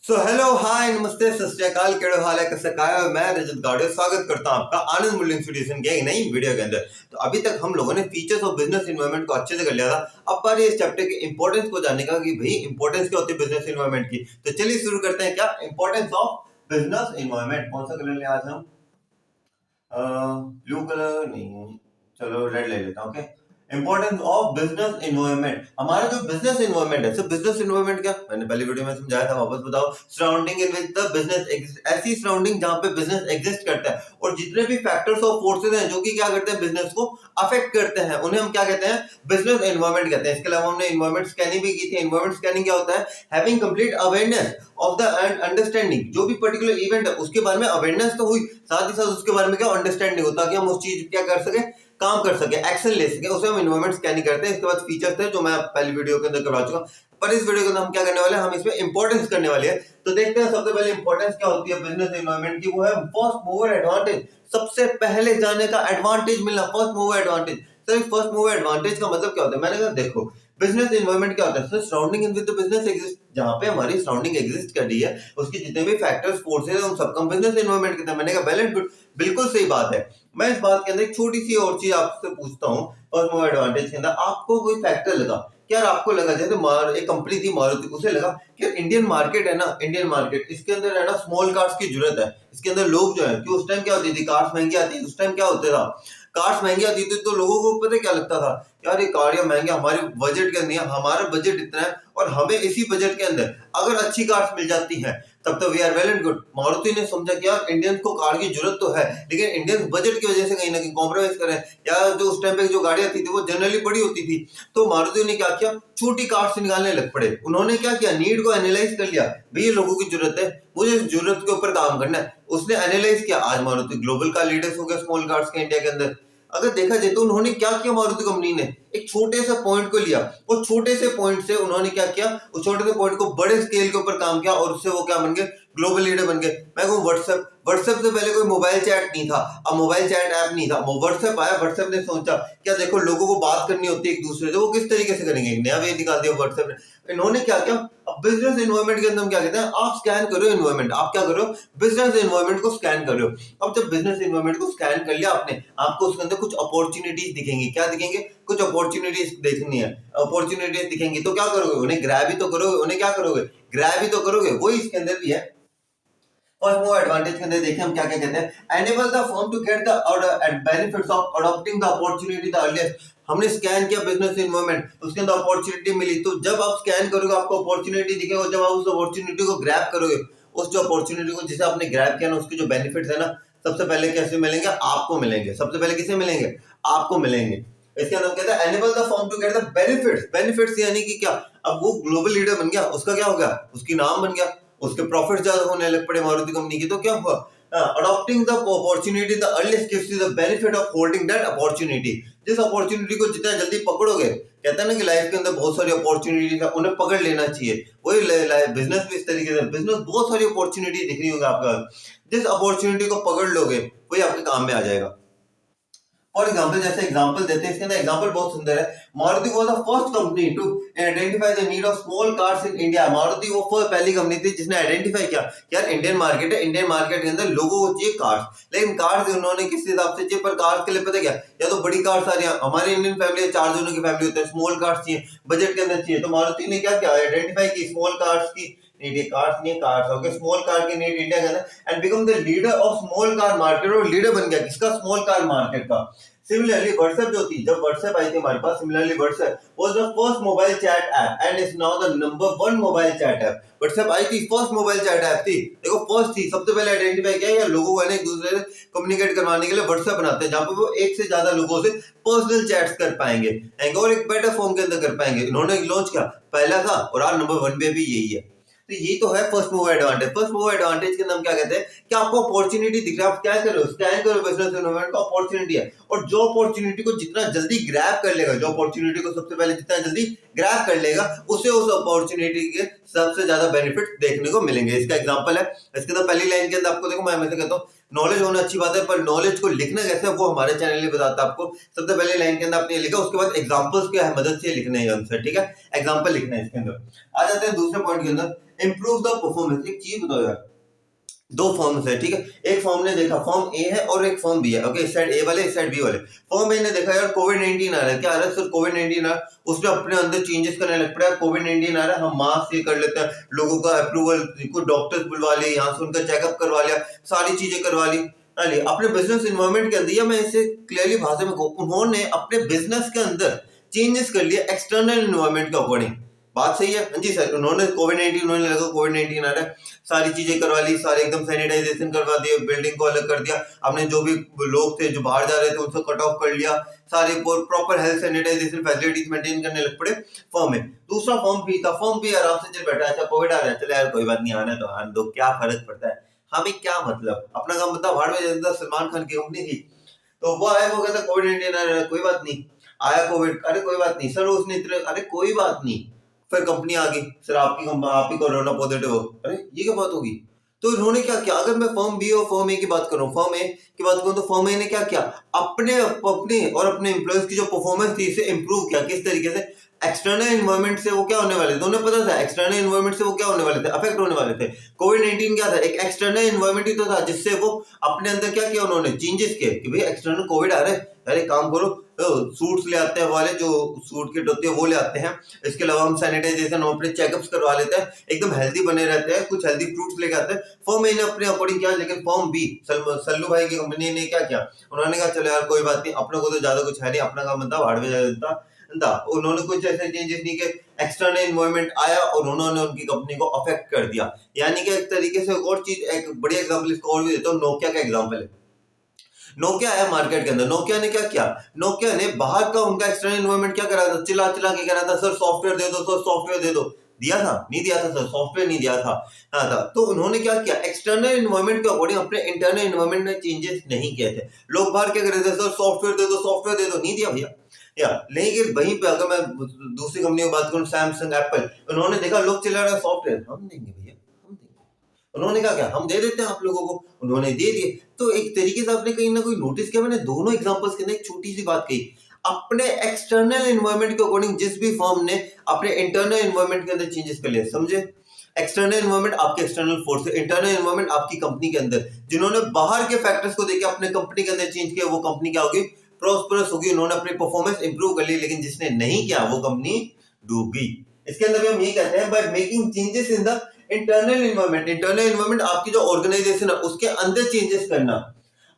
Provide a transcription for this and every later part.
So hello hi नमस्ते सत श्री अकाल केड़ो हाल है कैसे काय मैं रजत गाड़े स्वागत करता हूं आपका आनंद मूल्य इंस्टीट्यूशन के एक नई वीडियो के अंदर। तो अभी तक हम लोगों ने फीचर्स ऑफ बिजनेस एनवायरनमेंट को अच्छे से कर लिया था। अब बारी इस चैप्टर के इंपॉर्टेंस को जानने का कि भाई इंपॉर्टेंस क्या होती है बिजनेस एनवायरनमेंट की। तो चलिए शुरू करते हैं। क्या इंपॉर्टेंस ऑफ बिजनेस एनवायरनमेंट, कौन सा कलर ले आज हम? ब्लू कलर नहीं, चलो रेड ले लेता हूं। Okay, importance of business environment. हमारा जो बिजनेस एनवायरनमेंट है, बिजनेस एनवायरनमेंट क्या मैंने पहले वीडियो में समझाया था, वापस बताओ। Surrounding in which the business, ऐसी सराउंडिंग जहां पे बिजनेस एग्जिस्ट करता है और जितने भी फैक्टर्स और फोर्सेस हैं जो कि क्या करते हैं बिजनेस को अफेक्ट करते हैं, उन्हें हम क्या कहते हैं? बिजनेस एनवायरनमेंट कहते हैं। इसके अलावा हमने एनवायरनमेंट स्कैनिंग भी की थी। एनवायरनमेंट स्कैनिंग क्या होता है? Having complete awareness of the understanding, जो भी पर्टिकुलर इवेंट है उसके बारे में अवेयरनेस तो हुई, साथ ही साथ उसके बारे में क्या अंडरस्टैंडिंग हो, ताकि हम उस चीज क्या कर सके, काम कर सके, एक्शन ले सके, उसे हम एनवायरनमेंट स्कैनिंग करते हैं। इसके बाद फीचर्स थे जो मैं पहली वीडियो के अंदर करवा चुका, पर इस वीडियो के अंदर हम क्या करने वाले हैं, हम इसमें इंपॉर्टेंस करने वाले हैं। तो देखते हैं सबसे पहले इंपॉर्टेंस क्या होती है बिजनेस एनवायरनमेंट की। वो है फर्स्ट मूवर एडवांटेज, सबसे पहले जाने का एडवांटेज मिलना, first mover advantage. Sir first mover advantage का मतलब क्या होता है? मैंने कहा देखो बिजनेस एनवायरनमेंट क्या होता है? Sir surrounding in with the business exist, जहां पे हमारी सराउंडिंग एग्जिस्ट कर रही है उसके जितने भी फैक्टर्स फोर्सेस हैं उन सबका बिजनेस एनवायरनमेंट कहते हैं। मैंने कहा वेल एंड गुड, बिल्कुल सही बात है। मैं इस बात के अंदर एक छोटी सी और चीज आपसे पूछता हूँ, फर्स्ट मूवर एडवांटेज के अंदर आपको कोई फैक्टर लगा क्या? आपको लगा जैसे एक कंपनी थी मारुति, उसे लगा कि इंडियन मार्केट है ना, इंडियन मार्केट, इसके अंदर है ना स्मॉल कार्स की जरूरत है, इसके अंदर लोग जो है कि उस टाइम क्या होती थी, कार्स महंगी आती थी, उस टाइम क्या होता था, कार्स महंगी आती थी तो लोगों को पता क्या लगता था, यार ये कार या महंगे, हमारे बजट के अंदर, हमारा बजट इतना है और हमें इसी बजट के अंदर अगर अच्छी कार्स मिल जाती हैं तब तो we are well and good. Maruti ने समझा कि यार इंडियंस को कार की जरूरत तो है, लेकिन इंडियंस बजट की वजह से कहीं ना कहीं कॉम्प्रोमाइज करें, या जो उस टाइम पे जो गाड़ियां थी वो जनरली बड़ी होती थी, तो मारुति ने क्या किया, छोटी कार से निकालने लग पड़े। उन्होंने क्या किया, नीड को एनालाइज कर लिया, भाई ये लोगों की जरूरत है, मुझे इस जरूरत के ऊपर काम करना है। उसने एनालाइज किया, आज मारुति ग्लोबल का लीडर्स हो गया स्मॉल कार्स के इंडिया के अंदर। अगर देखा जाए तो उन्होंने क्या किया, मारुति कंपनी ने एक छोटे से पॉइंट को लिया और छोटे से पॉइंट से उन्होंने क्या किया, उस छोटे से पॉइंट को बड़े स्केल के ऊपर काम किया और उससे वो क्या बन गए, ग्लोबल लीडर बन गए। मैं कहूँ व्हाट्सएप से पहले कोई मोबाइल चैट नहीं था, अब मोबाइल चैट ऐप नहीं था, व्हाट्सएप आया, व्हाट्सएप ने सोचा क्या देखो लोगों को बात करनी होती है एक दूसरे से, वो किस तरीके से करेंगे, नया वे निकाल दिया व्हाट्सएप ने। इन्होंने क्या किया, अब बिजनेस एनवायरनमेंट के अंदर हम क्या कहते हैं, आप स्कैन करो एनवायरनमेंट, आप क्या करो, बिजनेस एनवायरनमेंट को स्कैन करो। अब जब बिजनेस एनवायरनमेंट को स्कैन कर लिया आपने, आपको उसके अंदर कुछ अपॉर्चुनिटीज दिखेंगी, क्या दिखेंगे, कुछ अपॉर्चुनिटीज देखनी है, अपॉर्चुनिटीज दिखेंगी तो क्या करोगे, उन्हें ग्रैब ही तो करोगे, उन्हें क्या करोगे, ग्रैब ही तो करोगे। वही इसके अंदर भी है। फर्स्ट मूवर एडवांटेज के अंदर देखिए हम क्या क्या कहते हैं, enable the firm to get the benefits of adopting the opportunity the earliest. हमने स्कैन किया बिजनेस एनवायरनमेंट, उसके अंदर अपॉर्चुनिटी मिली, तो जब आप स्कैन करोगे आपको अपॉर्चुनिटी दिखेगा, जब आप उस अपॉर्चुनिटी को ग्रैब करोगे, उस जो अपॉर्चुनिटी को जिसे आपने ग्रैब किया ना, उसके जो बेनिफिट्स है ना, सबसे पहले कैसे मिलेंगे, आपको मिलेंगे। सबसे पहले किसे मिलेंगे, आपको मिलेंगे। इसके अंदर कहता है enable the firm to get the benefits, benefits यानी कि क्या, अब वो ग्लोबल लीडर बन गया, उसका क्या हो गया, उसकी नाम बन गया, उसके प्रॉफिट ज्यादा होने लग पड़े मारुति कंपनी की, तो क्या हुआ, adopting the opportunity the earliest gives you the benefit of holding that opportunity. जिस अपॉर्चुनिटी को जितना जल्दी पकड़ोगे, कहते हैं ना कि लाइफ के अंदर बहुत सारी अपॉर्चुनिटी है, उन्हें पकड़ लेना चाहिए। वही बिजनेस भी इस तरीके से, बिजनेस बहुत सारी अपॉर्चुनिटी दिख रही होगी आपका, जिस अपॉर्चुनिटी को पकड़ लोगे वही आपके काम में आ जाएगा। फॉर एग्जाम्पल, जैसे एग्जाम्पल देते हैं, इसके अंदर एग्जाम्पल बहुत सुंदर है। Maruti was the first company to identify the need of small cars in India. Maruti वो पहली कंपनी थी जिसने आइडेंटिफाई किया यार इंडियन मार्केट है, इंडियन मार्केट के अंदर लोगों को चाहिए कार्स, लेकिन कार्स उन्होंने किस हिसाब से चाहिए, पर कार्स के लिए पता क्या, या तो बड़ी कार्स आ रही है, हमारी इंडियन फैमिली 4 जनों की फैमिली होती है, स्मॉल कार्स चाहिए, बजट के अंदर चाहिए, तो मारुति ने क्या किया, आइडेंटिफाई की स्मॉल कार्स की नीड, ये कार्स नहीं कार्स हो गए, स्मॉल कार की नीड इंडिया के अंदर, and become the leader of small car market, और लीडर बन गया किसका, स्मॉल कार मार्केट का। सिमिलरली व्हाट्सएप जो थी, जब व्हाट्सएप आई थी हमारे पास, similarly WhatsApp was the first mobile chat app and is now the number 1 mobile chat app. WhatsApp आई थी, फर्स्ट मोबाइल चैट ऐप थी, देखो फर्स्ट थी, सबसे पहले आइडेंटिफाई किया, या लोगों को एक दूसरे से कम्युनिकेट करवाने के लिए व्हाट्सएप बनाते हैं, जहां पे वो एक से ज्यादा लोगों से पर्सनल चैट्स कर पाएंगे और एक बेटर फॉर्म के अंदर कर पाएंगे। इन्होंने लॉन्च किया, पहला था और आज नंबर 1 पे भी यही है। तो ये तो है first mover advantage. First mover advantage के नाम क्या कहते हैं कि आपको अपॉर्चुनिटी दिख रहा है, आप क्या करो, स्कैन करो बिजनेस एनवायरनमेंट का, अपॉर्चुनिटी है, और जो अपॉर्चुनिटी को जितना जल्दी ग्रैब कर लेगा, जो अपॉर्चुनिटी को सबसे पहले जितना जल्दी ग्रैब कर लेगा, उसे उस अपॉर्चुनिटी के सबसे ज्यादा बेनिफिट देखने को मिलेंगे। इसका एग्जांपल है, इसके अंदर पहली लाइन के अंदर आपको देखो, मैं हमेशा कहता हूँ नॉलेज होना अच्छी बात है, पर नॉलेज को लिखना कैसे है वो हमारे चैनल ही बताता है आपको। सबसे पहले लाइन के अंदर आपने लिखा, उसके बाद एग्जांपल्स की मदद से लिखना है आंसर, ठीक है, एग्जांपल लिखना है इसके अंदर। आ जाते हैं दूसरे पॉइंट के अंदर, इंप्रूव द परफॉर्मेंस। एक चीज बताओ यार, दो फॉर्म्स है, ठीक है, एक फॉर्म ने देखा फॉर्म ए है और एक फॉर्म बी है, ओके, इस साइड ए वाले इस साइड बी वाले। फॉर्म ए ने देखा यार कोविड-19 आ रहा है, क्या आ रहा है सर, कोविड-19 आ रहा है, उसने अपने अंदर चेंजेस करने लग पड़ा, कोविड-19 आ रहा है, हम मास्क ये कर लेते हैं, लोगों का अप्रूवल, को डॉक्टर्स बुलवा लिए, यहाँ से उनका चेकअप करवा लिया, सारी चीजें करवा ली। अपने बिजनेस इन्वायरमेंट के अंदर, या मैं इसे क्लियरली भाषा में कहूँ, उन्होंने अपने बिजनेस के अंदर चेंजेस कर लिए एक्सटर्नल इन्वायरमेंट के अकॉर्डिंग। बात सही है, हाँ जी सर, उन्होंने कोविड-19 उन्होंने लगा कोविड-19 आ रहा है, सारी चीजें करवा ली, सारे एकदम सैनिटाइजेशन करवा दिए, बिल्डिंग को अलग कर दिया, हमने जो भी लोग थे जो बाहर जा रहे थे उनसे कट ऑफ कर लिया, सारे proper health sanitization facilities maintain करने लग पड़े फॉर्म में। दूसरा फॉर्म भी था, फॉर्म भी आराम से चल बैठा, अच्छा कोविड आ रहा है, चले यार कोई बात नहीं, आने तो आने दो, क्या फर्क पड़ता है, हमें क्या मतलब, अपना काम बता, भाड़ में जाता। सलमान खान की कंपनी थी, तो वो आया, वो कहता कोविड-19 आ रहा है, कोई बात नहीं, आया कोविड, अरे कोई बात नहीं सर, उसने इतने, अरे कोई बात नहीं, फिर कंपनी आ गई, सर आपकी आप ही कोरोना पॉजिटिव हो, अरे ये क्या बात होगी। तो इन्होंने क्या किया, अगर मैं फॉर्म बी और फॉर्म ए की बात करूं, फॉर्म ए की बात करूं, तो फॉर्म ए ने क्या किया, अपने अपने और अपने एम्प्लॉयज की जो परफॉर्मेंस थी इसे इंप्रूव किया, किस तरीके से, एक्सटर्नल एनवायरनमेंट से वो क्या होने वाले थे, उन्हें पता था एक्सटर्नल एनवायरनमेंट से वो क्या होने वाले थे, अफेक्ट होने वाले थे। कोविड-19 क्या था, एक एक्सटर्नल एनवायरनमेंट ही तो था, जिससे वो अपने अंदर क्या किया, उन्होंने चेंजेस किए कि भाई एक्सटर्नल कोविड आ रहा है, अरे काम करो, सूट्स ले आते हैं वाले, जो सूट किट होती है वो ले आते हैं, इसके अलावा हम सैनिटाइजेशन, हम अपने चेकअप्स करवा लेते हैं, एकदम हेल्दी बने रहते हैं, कुछ हेल्दी फ्रूट्स लेके आते हैं। फॉर्म ए ने अपने अकॉर्डिंग किया, लेकिन फॉर्म बी सल्लू भाई की कंपनी ने क्या किया, उन्होंने कहा चलो यार कोई बात नहीं, अपने को तो ज्यादा कुछ है नहीं, अपना काम बनता भाड़ में जाता था, उन्होंने कुछ ऐसे चेंजेस नहीं किए, एक्सटर्नल एनवायरनमेंट आया और उन्होंने उनकी कंपनी को अफेक्ट कर दिया। यानी कि एक तरीके से, एक और चीज, एक बढ़िया एग्जांपल इसको और भी देता हूँ, नोकिया का एग्जांपल है। नोकिया है मार्केट के अंदर, नोकिया ने क्या किया, नोकिया ने बाहर का उनका एक्सटर्नल एनवायरनमेंट क्या करा था, चिल्ला चिल्ला के कह रहा था सर सॉफ्टवेयर दे दो, सर सॉफ्टवेयर दे दो, दिया था नहीं दिया था सर, सॉफ्टवेयर नहीं दिया था, हाँ था। तो उन्होंने क्या किया, एक्सटर्नल एनवायरनमेंट के अकॉर्डिंग अपने इंटरनल एनवायरनमेंट में चेंजेस नहीं किए थे। लोग बाहर क्या कर रहे थे, सर सॉफ्टवेयर दे दो, सॉफ्टवेयर दे दो, नहीं दिया भैया, या लेकिन वहीं पे अगर मैं दूसरी कंपनी की बात करूं, सैमसंग, एप्पल, उन्होंने देखा लोग चिल्ला रहे हैं सॉफ्टवेयर हम देंगे भैया, हम देंगे, उन्होंने कहा क्या, हम दे देते हैं आप लोगों को, उन्होंने दे दिए। तो एक तरीके से आपने कहीं ना कोई नोटिस किया, मैंने दोनों एग्जांपल्स के अंदर एक छोटी सी बात कही, अपने एक्सटर्नल एनवायरनमेंट के अकॉर्डिंग जिस भी फर्म ने अपने इंटरनल एनवायरनमेंट के अंदर चेंजेस कर लिए, समझे, एक्सटर्नल एनवायरनमेंट आपके एक्सटर्नल फोर्स है, इंटरनल एनवायरनमेंट आपकी कंपनी के अंदर, जिन्होंने बाहर के फैक्टर्स को देख के अपने कंपनी के अंदर चेंज किया, वो कंपनी क्या होगी, प्रॉस्परस होगी, उन्होंने अपनी परफॉर्मेंस इंप्रूव कर ली। लेकिन जिसने नहीं किया वो कंपनी डूब गई। इसके अंदर भी हम ये कहते हैं, by making changes in the internal environment, internal environment आपकी जो ऑर्गेनाइजेशन है उसके अंदर चेंजेस करना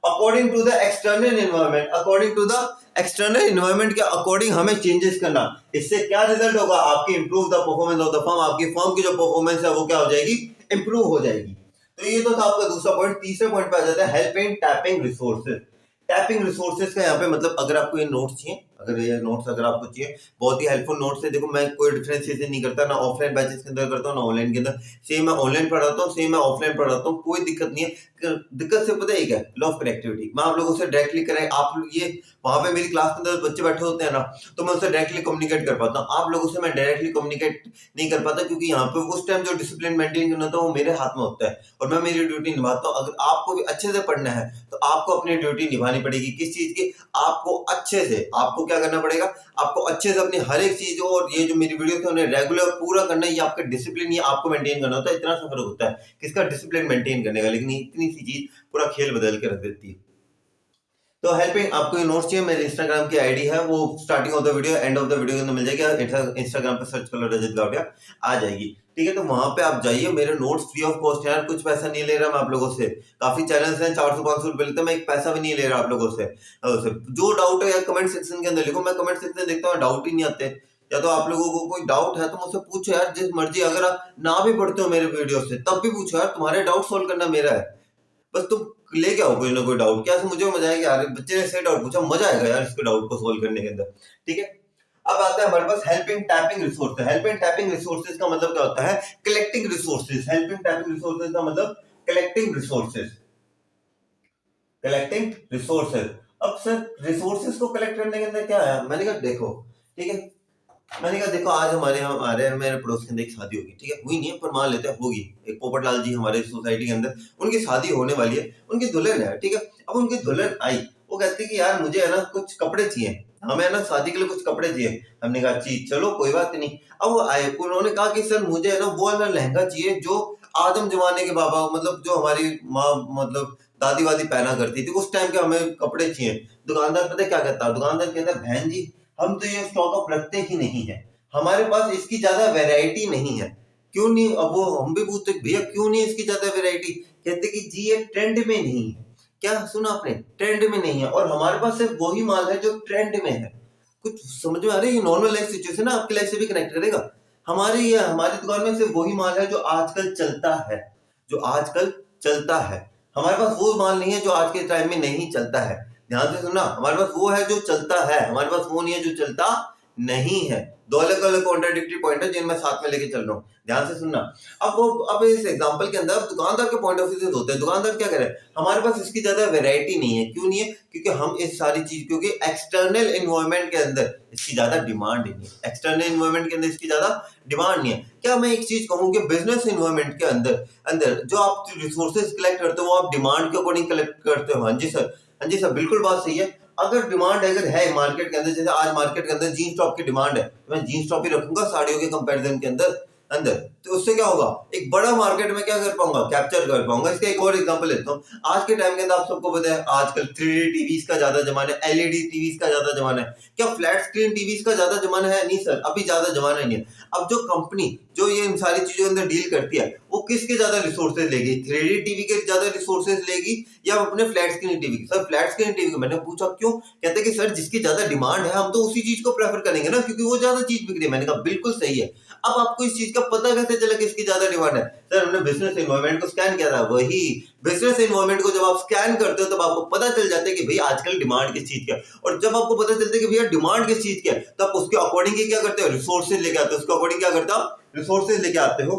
according to the external environment, according to the external environment के अकॉर्डिंग हमें चेंजेस करना। इससे क्या रिजल्ट होगा, आपकी improve the performance of the firm, आपकी फर्म की जो परफॉर्मेंस है वो क्या हो जाएगी, इंप्रूव हो जाएगी। तो ये तो था आपका दूसरा पॉइंट। तीसरे पॉइंट पे आ जाता है हेल्प इन टैपिंग रिसोर्सेज। टैपिंग रिसोर्सेज का यहाँ पे मतलब, अगर आपको ये नोट्स चाहिए, अगर ये नोट्स अगर आपको चाहिए, बहुत ही हेल्पफुल नोट्स है। देखो मैं कोई डिफरेंशिएशन नहीं करता, ना ऑफलाइन बैचेस के अंदर करता हूँ ना ऑनलाइन के अंदर, सेम मैं ऑनलाइन पढ़ाता हूँ, सेम मैं ऑफलाइन पढ़ाता हूँ, कोई दिक्कत नहीं है। दिक्कत से पता है क्या, लॉ ऑफ कनेक्टिविटी, मैं आप लोगों से डायरेक्टली कराए, आप ये वहां पे मेरी क्लास के अंदर बच्चे बैठे होते हैं ना, तो मैं उनसे डायरेक्टली कम्युनिकेट कर पाता हूँ। आप लोगों से मैं डायरेक्टली कम्युनिकेट नहीं कर पाता, क्योंकि यहाँ पे उस टाइम जो डिसिप्लिन मेंटेन करना होता है वो मेरे हाथ में होता है और मैं मेरी ड्यूटी निभाता हूँ। अगर आपको भी अच्छे से पढ़ना है तो आपको अपनी ड्यूटी निभानी पड़ेगी। किस चीज की, आपको अच्छे से, आपको क्या करना पड़ेगा, आपको अच्छे से अपनी हर एक चीज, और ये जो मेरी वीडियो थे उन्हें रेगुलर पूरा करना है। ये आपका डिसिप्लिन, ये आपको मेंटेन करना होता है। इतना सा फर्क होता है किसका, डिसिप्लिन मेंटेन करने का, लेकिन इतनी सी चीज पूरा खेल बदल के रख देती है। तो हेल्पिंग, आपको ये नोट्स चाहिए, मेरे इंस्टाग्राम की आईडी है, वो starting of the video, end of the video के अंदर मिल जाएगी। इंस्टाग्राम पे सर्च कर लो रजत गावड़िया, आ जाएगी, ठीक है। तो वहां पे आप जाइए, मेरे नोट्स फ्री ऑफ कॉस्ट है यार, कुछ पैसा नहीं ले रहा मैं आप लोगों से। काफी चैनल्स हैं 400-500 रुपए लेते हैं, मैं एक पैसा भी नहीं ले रहा आप लोगों से। जो डाउट है यार कमेंट सेक्शन के अंदर लिखो, मैं कमेंट सेक्शन देखता हूँ डाउट ही नहीं आते। या तो आप लोगों को कोई डाउट है तो मुझसे पूछो यार, जिस मर्जी, अगर आप ना भी पढ़ते हो मेरे वीडियो से तब भी पूछो यार, तुम्हारे डाउट सोल्व करना मेरा है, बस तुम लेके आओ कोई ना कोई डाउट। क्या मुझे मजा आएगा यार, बच्चे ने सही डाउट पूछा, मजा आएगा यार इसके डाउट को सोल्व करने के अंदर, ठीक है। अब आता है हमारे पास helping tapping resources. Helping tapping resources का मतलब क्या होता है, collecting resources. Helping tapping resources का मतलब कलेक्टिंग रिसोर्सेज, कलेक्टिंग रिसोर्सेज। अब सर रिसोर्सेज को कलेक्ट करने के अंदर क्या है, मैंने कहा देखो, ठीक है, मैंने कहा देखो आज हमारे मेरे पड़ोस के अंदर एक शादी होगी, ठीक है, हुई नहीं है पर मान लेते हैं होगी। एक पोपटलाल जी हमारे सोसाइटी के अंदर, उनकी शादी होने वाली है, उनकी दुल्हन है, ठीक है। अब उनकी दुल्हन आई, वो कहती है कि यार मुझे है ना कुछ कपड़े चाहिए, हमें है ना शादी के लिए कुछ कपड़े चाहिए। हमने कहा जी चलो कोई बात नहीं। अब वो आए, उन्होंने कहा कि सर मुझे है ना वो वाला लहंगा चाहिए जो आदम जमाने के बाबा, मतलब जो हमारी माँ, मतलब दादी वादी पहना करती थी उस टाइम के हमें कपड़े चाहिए। दुकानदार पता है क्या कहता है? दुकानदार कहता है बहन जी हम तो ये स्टॉक अप रखते ही नहीं है, हमारे पास इसकी ज्यादा वैरायटी नहीं है। क्यों नहीं? अब वो हम भी पूछते भैया क्यों नहीं इसकी ज्यादा वैरायटी? कहते कि जी ये ट्रेंड में नहीं है। क्या सुना आपने? ट्रेंड में नहीं है, और हमारे पास सिर्फ वही माल है जो ट्रेंड में है। कुछ समझ में आ रही है? ये नॉर्मल लाइफ सिचुएशन है, आपकी लाइफ से भी कनेक्ट करेगा। हमारी दुकान में सिर्फ वही माल है जो आजकल चलता है, जो आजकल चलता है। हमारे पास वो माल नहीं है जो आज के टाइम में नहीं चलता है। ध्यान से सुनना, हमारे पास वो है जो चलता है, हमारे पास वो नहीं है जो चलता नहीं है। दो अलग अलग कॉन्ट्राडिक्टरी पॉइंट है जिन मैं साथ में लेके चल रहा हूँ, ध्यान से सुनना। अब इस एग्जांपल के अंदर दुकानदार के पॉइंट ऑफ व्यू से होते हैं। दुकानदार क्या करे? हमारे पास इसकी ज्यादा वैरायटी नहीं है। क्यों नहीं है? क्योंकि हम इस सारी चीज, क्योंकि एक्सटर्नल एनवायरनमेंट के अंदर इसकी ज्यादा डिमांड नहीं है। एक्सटर्नल एनवायरनमेंट के अंदर इसकी ज्यादा डिमांड नहीं है। क्या मैं एक चीज कहूँ कि बिजनेस एनवायरनमेंट के अंदर अंदर जो आप रिसोर्सेज कलेक्ट करते हो वो आप डिमांड के अकॉर्डिंग कलेक्ट करते हो। हाँ जी सर, हाँ जी सर, बिल्कुल बात सही है। अगर डिमांड अगर है मार्केट के अंदर, जैसे आज मार्केट के अंदर जीन्स टॉप की डिमांड है, तो मैं जीन्स टॉप ही रखूंगा साड़ियों के कंपैरिजन के अंदर अंदर। तो उससे क्या होगा? एक बड़ा मार्केट में क्या कर पाऊंगा? कैप्चर कर पाऊंगा। इसका एक और एग्जांपल लेता हूँ। आज के टाइम के अंदर आप सबको पता है आजकल 3D टीवीज का ज्यादा जमाना है, एलईडी टीवीज का ज्यादा जमाना है। क्या फ्लैट स्क्रीन टीवीज का ज्यादा जमाना है? नहीं सर, अभी ज्यादा जमाना नहीं है। अब जो कंपनी जो ये इन सारी चीजों के अंदर डील करती है वो किसके ज्यादा रिसोर्सेज लेगी? 3D टीवी के ज्यादा रिसोर्सेज लेगी या अपने flat screen TV? Sir flat screen TV को मैंने पूछा क्यों? कहते कि सर जिसकी ज्यादा डिमांड है हम तो उसी चीज को प्रेफर करेंगे ना, क्योंकि वो ज्यादा चीज बिक रही है। मैंने कहा बिल्कुल सही है। अब आपको इस चीज का पता कैसे चला किसकी ज्यादा डिमांड है? सर हमने बिजनेस एनवायरनमेंट को स्कैन किया था। वही बिजनेस एनवायरनमेंट को जब आप स्कैन करते हो तब आपको पता चल जाता है कि भाई आजकल डिमांड किस चीज की है। और जब आपको पता चलता है कि भैया डिमांड किस चीज की है, तो आप उसके अकॉर्डिंग ही क्या करते हो? रिसोर्सेज लेके आते हो। उसके अकॉर्डिंग क्या करते हो? रिसोर्सेज लेके आते हो।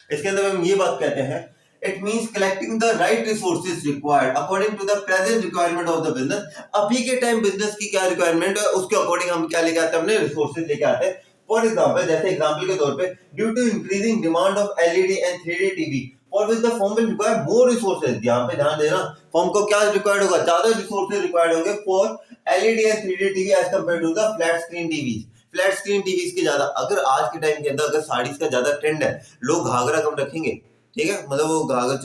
इसके अंदर हम ये बात कहते हैं, it means collecting the right resources required according to the present requirement of the business। अभी के टाइम बिजनेस की क्या रिक्वायरमेंट है उसके अकॉर्डिंग हम क्या लेके आते हैं? अपने रिसोर्सेज लेके आते हैं। फॉर एग्जांपल, जैसे एग्जांपल के तौर पे, due to increasing demand of LED and 3D TV for which the firm will require more resources. यहाँ पे ध्यान देना, फर्म को क्या रिक्वायर्ड होगा? ज्यादा रिसोर्सेज रिक्वायर्ड होंगे for LED and 3D TV as compare to the flat screen TV. Flat screen TV के ज्यादा, अगर आज के टाइम के अंदर अगर साड़ीज का ज्यादा ट्रेंड है, लोग घाघरा कम रखेंगे, ठीक है, मतलब वो घाघर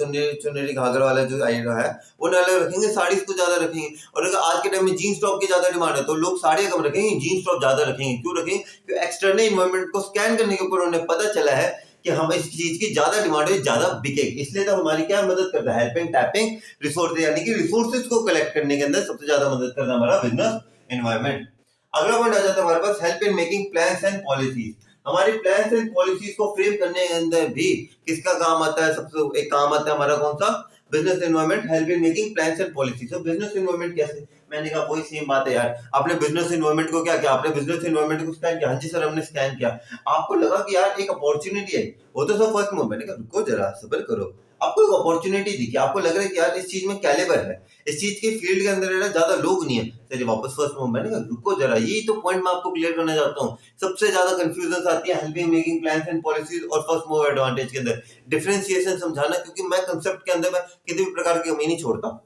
चुनरी घाघर वाला जो आइडिया है वो अलग रखेंगे, साड़ीज को ज्यादा रखेंगे। और अगर आज के टाइम में जीन्स टॉप की ज्यादा डिमांड है तो लोग साड़ियां कम रखेंगे, जीन्स टॉप ज्यादा रखेंगे। क्यों रखेंगे? क्योंकि एक्सटर्नल इन्वायरमेंट को स्कैन करने के ऊपर उन्हें पता चला है कि हम इस चीज की ज्यादा डिमांड है, ज्यादा बिकेगी। इसलिए तो हमारी क्या मदद करता है? हेल्पिंग टैपिंग रिसोर्सेज, यानी कि रिसोर्सेज को कलेक्ट करने के अंदर सबसे ज्यादा मदद करता है हमारा बिजनेस एनवायरनमेंट। अगला पॉइंट आ जाता है हमारे पास help in making plans and policies. हमारी प्लान्स एंड पॉलिसीज को फ्रेम करने के अंदर भी किसका काम आता है? सबसे एक काम आता है हमारा कौन सा? Business environment help in making plans and policies. तो बिजनेस एनवायरनमेंट कैसे? मैंने कहा वही सेम बात है यार। आपने बिजनेस एनवायरनमेंट को क्या किया? आपने बिजनेस एनवायरनमेंट को स्कैन किया। हाँ जी सर हमने स्कैन किया। आपको लगा कि यार एक अपॉर्चुनिटी है, वो तो सब फर्स्ट मूव। मैंने कहा रुको जरा सब्र करो। आपको एक अपॉर्चुनिटी दिखी, आपको लग रहा है कि यार इस चीज में कैलिबर है, इस चीज के फील्ड के अंदर है ज्यादा लोग नहीं है, चलिए वापस फर्स्ट मूव। मैंने कहा रुको जरा, यही तो पॉइंट मैं आपको क्लियर करना चाहता हूँ। सबसे ज्यादा कंफ्यूजन आती है helping making plans and policies और फर्स्ट मूव एडवांटेज के अंदर। डिफरेंशिएशन समझाना, क्योंकि मैं कंसेप्ट के अंदर मैं किसी भी प्रकार की कमी नहीं छोड़ता।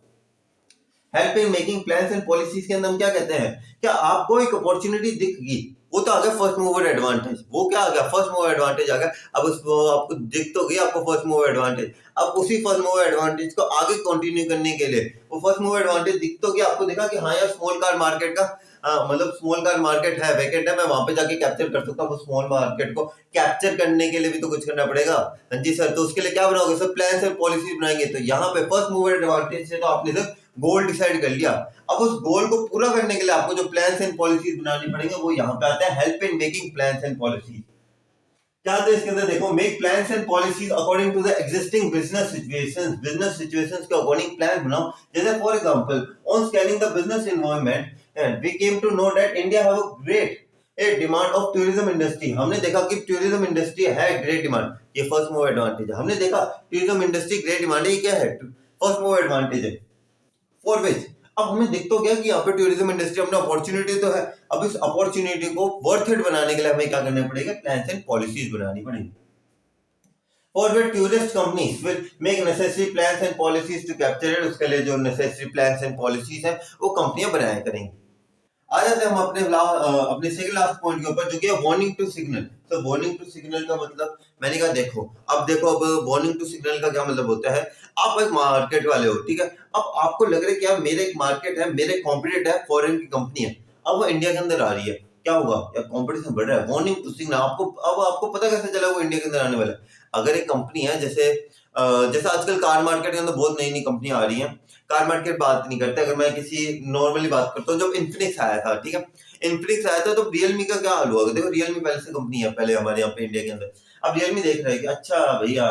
Help in making plans and policies के अंदर हम क्या कहते हैं? क्या आपको एक अपॉर्चुनिटी दिख गई, वो तो आ गया फर्स्ट मूवर एडवांटेज। वो क्या आ गया? फर्स्ट मूवर एडवांटेज आ गया। अब उसको आपको दिख तो गई आपको फर्स्ट मूवर एडवांटेज। अब उसी फर्स्ट मूवर एडवांटेज को आगे कंटिन्यू करने के लिए वो फर्स्ट मूवर एडवांटेज दिख तो गया, आपको देखा कि हाँ यार स्मॉल कार मार्केट का मतलब स्मॉल कार मार्केट है, वैकेंट है, मैं वहां पे जाके कैप्चर कर सकता हूँ। स्मॉल मार्केट को कैप्चर करने के लिए भी तो कुछ करना पड़ेगा। हाँ जी सर, तो उसके लिए क्या बनाओगे सर? प्लान और पॉलिसी बनाएंगे। तो यहाँ पे फर्स्ट मूवर एडवांटेज से तो आपने सर गोल डिसाइड कर लिया। अब उस गोल को पूरा करने के लिए आपको जो प्लान्स एंड पॉलिसीज बनानी पड़ेंगे वो यहाँ पे आता है help in making plans and policies. क्या आता है इसके अंदर? देखो, make plans and policies according to the existing business situations. Business situations के अकॉर्डिंग प्लान बनाओ। जैसे for example, on scanning the business environment we came to know that India have a great demand of tourism industry. हमने देखा कि tourism industry है great demand. ये first move advantage है। हमने देखा टूरिज्म इंडस्ट्री ग्रेट डिमांड है, ये क्या है? फर्स्ट मूव एडवांटेज है। फॉर विच अब हमें दिख तो गया कि यहाँ पे टूरिज्म इंडस्ट्री अपना अपॉर्चुनिटी तो है, अब इस अपॉर्चुनिटी को वर्थ इट बनाने के लिए हमें क्या करना पड़ेगा, प्लान्स एंड पॉलिसीज बनानी पड़ेगी। और वे tourist companies will make necessary plans and policies to capture it, उसके लिए जो नेसेसरी प्लान्स एंड पॉलिसीज है वो कंपनियां बनाया करेंगी। आ जाते हैं हम अपने सेकंड लास्ट पॉइंट के ऊपर, जो कि है वार्निंग टू सिग्नल। तो वार्निंग टू सिग्नल का मतलब मैंने कहा अब वार्निंग टू सिग्नल का क्या मतलब होता है, आप एक मार्केट वाले हो, ठीक है, अब आपको लग रहा है कि यार मेरे एक मार्केट है, मेरे कॉम्पिटिटर है, फॉरेन की कंपनी है, अब वो इंडिया के अंदर आ रही है, क्या होगा यार, कंपटीशन बढ़ रहा है, वार्निंग टू सिग्नल। आपको पता कैसे चला वो इंडिया के अंदर आने वाला है। अगर एक कंपनी है, जैसे आजकल कार मार्केट के अंदर बहुत नई नई कंपनियां आ रही हैं, कार मार्केट बात नहीं करते, अगर मैं किसी नॉर्मली बात करता हूँ, जब इन्फिनिक्स आया था, ठीक है, इन्फिनिक्स आया था तो रियलमी का क्या हाल हुआ, देखो रियलमी पहले से कंपनी है, पहले हमारे यहाँ पे इंडिया के अंदर, अब रियलमी देख रहे हैं कि अच्छा भैया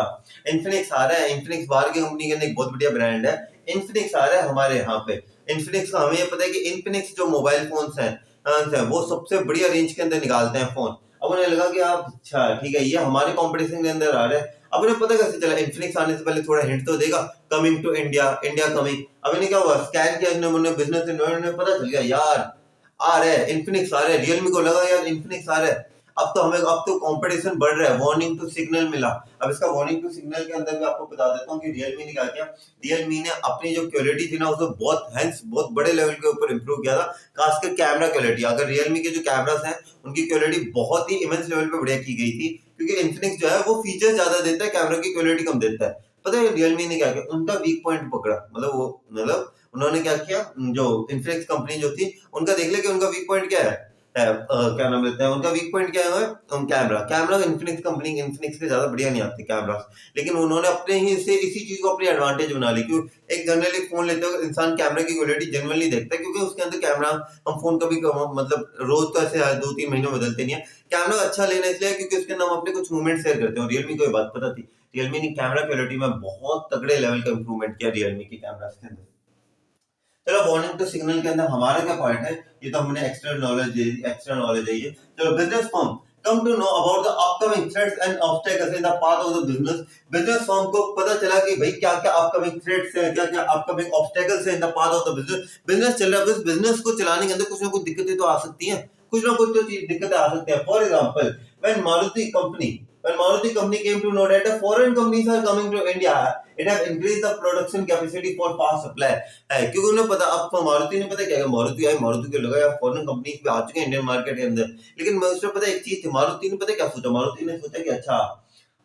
इन्फिनिक्स आ रहा है, इन्फिनिक्स बाहर की कंपनी के अंदर एक बहुत बढ़िया ब्रांड है, इन्फिनिक्स आ रहा है हमारे यहाँ पे। इन्फिनिक्स का हमें ये पता है कि इन्फिनिक्स जो मोबाइल फोन्स हैं वो सबसे बढ़िया रेंज के अंदर निकालते हैं फोन। अब उन्हें लगा कि आप अच्छा ठीक है, ये हमारे कंपटीशन के अंदर आ रहा है। अब उन्हें पता कैसे चला, इन्फिनिक्स आने से पहले थोड़ा हिंट तो देगा, coming to India, India coming. अब इन्हें क्या हुआ, स्कैन किया इन्होंने बिजनेस इन्वायरमेंट में, पता चल गया यार आ रहा है इन्फिनिक्स, आ रहा है, रियलमी को लगा यार इन्फिनिक्स आ रहा है, अब तो कंपटीशन बढ़ रहा है, वार्निंग टू सिग्नल मिला। अब इसका वार्निंग टू सिग्नल के अंदर भी आपको बता देता हूँ कि रियलमी ने क्या किया, रियलमी ने अपनी जो क्वालिटी थी ना उसको बहुत बड़े लेवल के ऊपर इंप्रूव किया था, खासकर कैमरा क्वालिटी। अगर रियलमी के जो कैमरास हैं उनकी क्वालिटी बहुत ही इमेंस लेवल पे बढ़िया की गई थी, क्योंकि इन्फिनिक्स जो है वो फीचर्स ज्यादा देता है, कैमरा की क्वालिटी कम देता है। पता है रियलमी ने क्या किया, उनका वीक पॉइंट पकड़ा, मतलब उन्होंने क्या किया, जो इन्फिनिक्स कंपनी जो थी उनका देख लिया कि उनका वीक पॉइंट क्या है, क्या नाम लेते हैं, उनका वीक पॉइंट क्या है, कैमरा इन्फिनिक्स के ज्यादा बढ़िया नहीं आते कैमरा, लेकिन उन्होंने अपने ही से इसी चीज को अपनी एडवांटेज बना ली। क्यों, एक जनरली फोन लेते हो इंसान कैमरा की क्वालिटी जनरली देखता है, क्योंकि उसके अंदर कैमरा हम फोन कभी मतलब रोज तो ऐसे 2-3 महीने बदलते नहीं है, कैमरा अच्छा लेना इसलिए क्योंकि उसके अंदर हम अपने कुछ मूवमेंट शेयर करते हैं। रियलमी को ये बात पता थी, रियलमी ने कैमरा क्वालिटी में बहुत तगड़े लेवल का इंप्रूवमेंट किया रियलमी के कैमरास के अंदर। चलो वार्निंग टू सिग्नल के अंदर हमारा क्या पॉइंट है, ये तो हमने एक्स्ट्रा नॉलेज है ये। चलो business firm come to know about the upcoming threats and obstacles in the path of the business. Business firm को पता चला कि भाई क्या क्या अपकमिंग थ्रेट्स है, क्या क्या अपकमिंग ऑब्स्टेकल्स है इन the path of the business. Business चल रहा है, बस बिजनेस को चलाने के अंदर कुछ ना कुछ दिक्कतें तो आ सकती हैं, कुछ ना कुछ तो चीज दिक्कतें आ सकती हैं। For example when Maruti company came to know that the foreign companies are coming to India, it have increased the production capacity for fast supply है, क्योंकि उन्हें पता, अब मारुति ने पता क्या है, मारुति को लगा यार फॉरेन कंपनीज भी आ चुके हैं इंडियन मार्केट के अंदर, लेकिन मैं उसमें पता एक चीज थी, मारुति ने पता क्या सोचा, मारुति ने सोचा कि अच्छा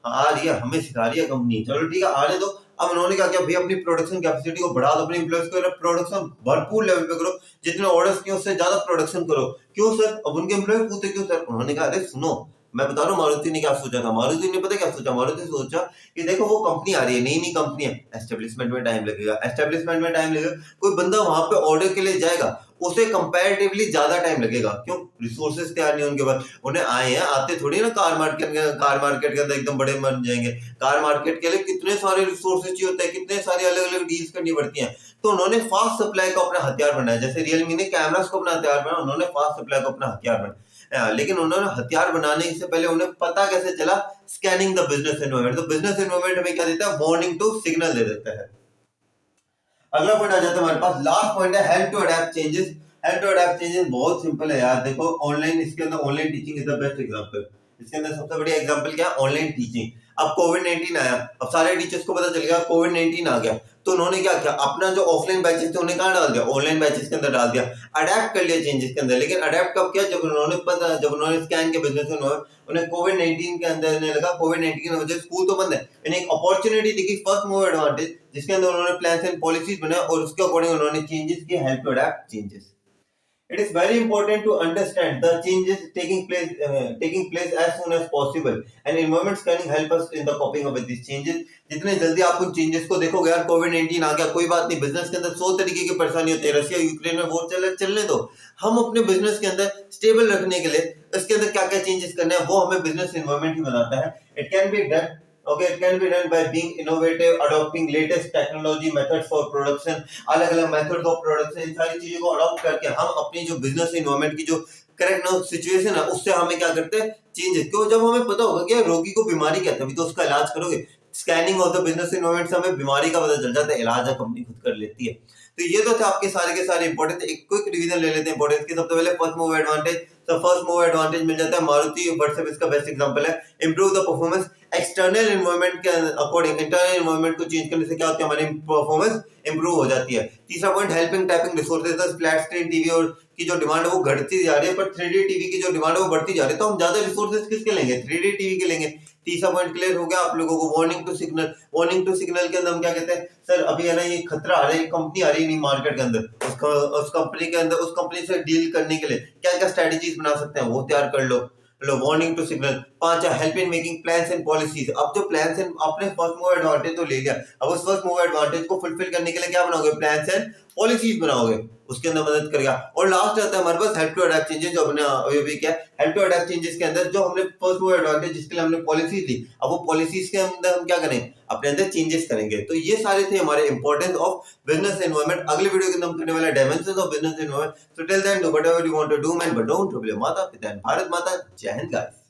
आ रही है, हमें सिखा रही है कंपनी, चलो ठीक है आने दो। अब उन्होंने क्या किया, भाई अपनी प्रोडक्शन कैपेसिटी को बढ़ा दो, अपने एम्प्लॉइज को प्रोडक्शन भरपूर लेवल पे करो, जितने ऑर्डर्स किए उससे ज्यादा प्रोडक्शन करो। क्यों सर, अब उनके एम्प्लॉय पूछते क्यों सर, उन्होंने कहा अरे सुनो मैं बता रहा हूँ मारुति ने क्या सोचा था, मारुति ने पता क्या सोचा, मारुति सोचा कि देखो वो कंपनी आ रही है, नई कंपनी है, एस्टेब्लिशमेंट में टाइम लगेगा, कोई बंदा वहां पे ऑर्डर के लिए जाएगा उसे कंपैरेटिवली ज्यादा टाइम लगेगा, क्यों, रिसोर्सेज तैयार नहीं उनके पास, उन्हें आए हैं, आते थोड़ी ना कार मार्केट के अंदर एकदम बड़े बन जाएंगे। कार मार्केट के लिए कितने सारे रिसोर्सेज चाहिए होते हैं, कितने सारे अलग अलग डील्स करनी पड़ती हैं, तो उन्होंने फास्ट सप्लाई को अपना हथियार बनाया। जैसे रियलमी ने कैमरास को अपना हथियार बनाया, उन्होंने फास्ट सप्लाई को अपना हथियार बनाया, लेकिन उन्होंने हथियार बनाने से पहले उन्हें पता कैसे चला, स्कैनिंग द बिजनेस एनवायरनमेंट। तो बिजनेस एनवायरनमेंट हमें क्या देता है, वार्निंग टू सिग्नल दे देता है। अगला पॉइंट आ जाता है हमारे पास, लास्ट पॉइंट है help to adapt changes. Help to adapt changes बहुत सिंपल है यार, देखो ऑनलाइन, इसके अंदर online teaching is the best example. इसके अंदर सबसे बढ़िया एग्जांपल क्या है, ऑनलाइन टीचिंग। अब कोविड-19 आया, अब सारे टीचर्स को पता चल गया कोविड-19 आ गया, तो उन्होंने क्या किया, अपना जो ऑफलाइन बैचेस थे उन्हें कहां डाल दिया, ऑनलाइन बैचेस के अंदर डाल दिया, अडैप्ट कर लिया चेंजेस के अंदर। लेकिन अडैप्ट कब किया, जब उन्होंने स्कैन के बिजनेस में उन्हें कोविड-19 के अंदर ने लगा कोविड-19 की वजह से स्कूल तो बंद है, इन्हें एक अपॉर्चुनिटी दिखी, फर्स्ट मूवर एडवांटेज, जिसके अंदर उन्होंने प्लान्स एंड पॉलिसीज बनाए और उसके अकॉर्डिंग उन्होंने चेंजेस किए, help to adapt changes. It is very important to understand the changes taking place as soon as possible, and environment scanning help us in the coping up with these changes। जितने जल्दी आप उन changes को देखोगे, यार कोविड-19 आ गया, कोई बात नहीं, बिजनेस के अंदर 100 तरीके की परेशानी होती है, रशिया यूक्रेन में वॉर चलने दो, हम अपने बिजनेस के अंदर स्टेबल रखने के लिए इसके अंदर क्या क्या चेंजेस करने हैं वो हमें बिजनेस एनवायरनमेंट ही बनाता है। It can be done Okay, it can be done by being innovative, adopting latest technology methods for production, अलग-अलग methods of production, इन सारी चीजों को अडॉप्ट करके हम अपनी जो बिजनेस एनवायरनमेंट की जो करेक्ट ना सिचुएशन है उससे हमें क्या करते हैं, चेंजेस। क्यों, जब हमें पता होगा कि रोगी को बीमारी क्या है तभी तो उसका इलाज करोगे। Scanning of the business environment से हमें बीमारी का पता चल जाता है, इलाज कंपनी खुद कर लेती है। तो ये तो थे आपके सारे के सारे इंपॉर्टेंट। एक क्विक रिवीजन ले लेते हैं इंपॉर्टेंस की। सबसे पहले फर्स्ट मूव एडवांटेज। तो फर्स्ट मूव एडवांटेज मिल जाता है मारुति व्हाट्सएप इसका बेस्ट एग्जांपल है। Improve the performance external environment के अकॉर्डिंग, इंटरनल एनवायरनमेंट को चेंज करने से क्या होता है, हमारी परफॉर्मेंस इंप्रूव हो जाती है। तीसरा point helping tapping resources. Flat screen TV और की जो डिमांड है वो घटती जा रही है, पर 3D टीवी की जो डिमांड है वो बढ़ती जा रही है, तो हम ज्यादा रिसोर्सेज किसके लेंगे, 3D टीवी के लेंगे। तीसरा पॉइंट क्लियर हो गया आप लोगों को। Warning to signal. Warning to signal के अंदर हम क्या कहते हैं, सर अभी है ना ये खतरा आ रहा है, कंपनी आ रही है नहीं मार्केट के अंदर, उस कंपनी के अंदर, उस कंपनी से डील करने के लिए क्या क्या स्ट्रेटजीज बना सकते हैं वो तैयार कर लो। Warning to signal. पांचवा help in making plans and policies. अब जो प्लान्स एंड आपने फर्स्ट मूव एडवांटेज तो ले लिया, अब उस फर्स्ट मूव एडवांटेज को फुलफिल करने के लिए क्या बनाओगे, प्लान्स एंड पॉलिसीज बनाओगे, उसके अंदर मदद करेगा। और लास्ट आता है हमारे पास हेल्प टू अडैप्ट चेंजेस, जो हमने अभी क्या हेल्प टू अडैप्ट चेंजेस के अंदर जो हमने फर्स्ट मूव एडवांटेज जिसके लिए हमने पॉलिसीज ली, अब वो पॉलिसीज के अंदर हम क्या करेंगे, अपने अंदर चेंजेस करेंगे। तो ये सारे थे हमारे इंपॉर्टेंस ऑफ बिजनेस एनवायरनमेंट। अगले वीडियो के अंदर हम करने वाले dimensions of business environment. So till then do whatever you want to do man, but don't trouble your माता पिता एंड भारत माता। जय हिंद गाइस।